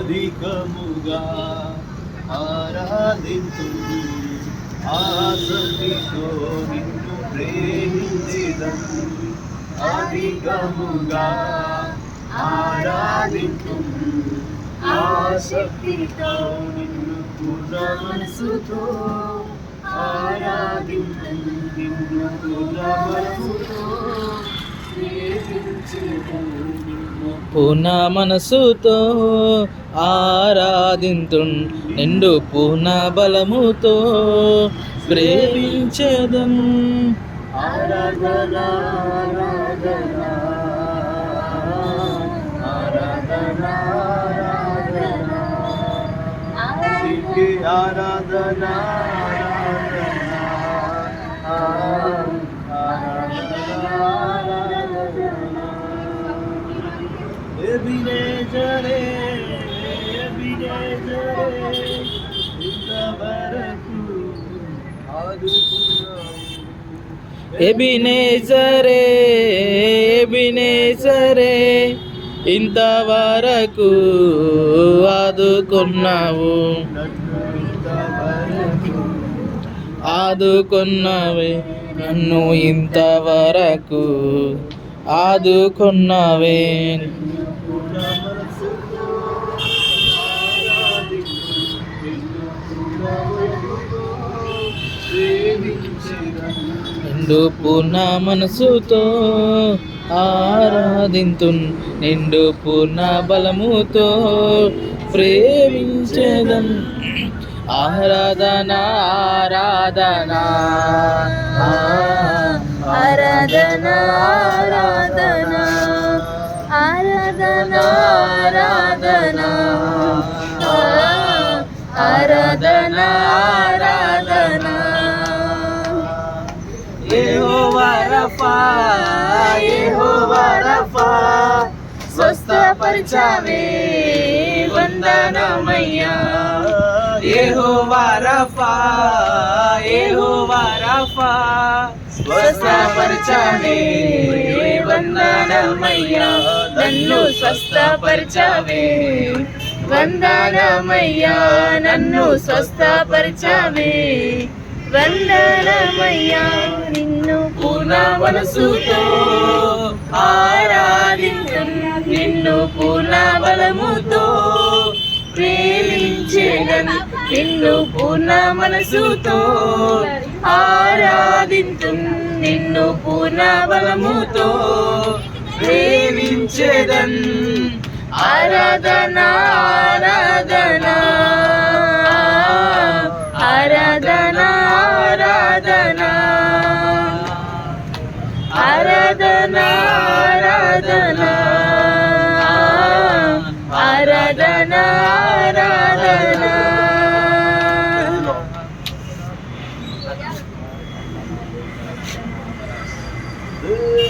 అధికముగా ఆరాధించును ఆసక్తితో నిన్ను ప్రేమించేదను అధికముగా ఆరాధించును ఆసక్తితో నిన్ను పూర్ణ మనసుతో ఆరాధించును నిన్ను పూర్ణ మనసుతో పూర్ణ మనసుతో ఆరాధింతున్ నిండు పూర్ణ బలముతో ప్రేమించేదం ఆరాధన ఆరాధన ఆరాధన ఆరాధన ఆరాధన ఎబినేజరే ఇంతవరకు ఆదుకున్నావు ఎబినేజరే ఎబినేజరే ఇంతవరకు ఆదుకున్నావు ఆదుకున్నవే నన్ను ఇంతవరకు ఆదుకున్నవే నిండు పూర్ణ మనసుతో ఆరాధింతున్ నిండు పూర్ణ బలముతో ప్రేమించేదం ఆరాధన ఆరాధన ఆరాధన ఆరాధన ఆరాధన ఆరాధన ఆరాధన ఆరాధన యెహోవా రఫా యెహోవా రఫా స్వస్థపరిచావే వందనమయ్యా యెహోవా రఫా యెహోవా రఫా స్వస్థపరిచావే వందనమయ్యా నన్ను స్వస్థపరిచావే వందనమయ్యా నన్ను స్వస్థపరిచావే వందనమయ్యా నిన్ను పూర్ణ మనసుతో ఆరాధించున్ నిన్ను పూర్ణ బలముతో ప్రేమించేదను నిన్ను పూర్ణ మనసుతో ఆరాధించున్ నిన్ను పూర్ణ బలముతో ప్రేమించేదన్ ఆరాధన ఆరాధన ఆరాధన ఆరాధన ఆరాధన ఆరాధన ఆరాధన ఆరాధన Yeah.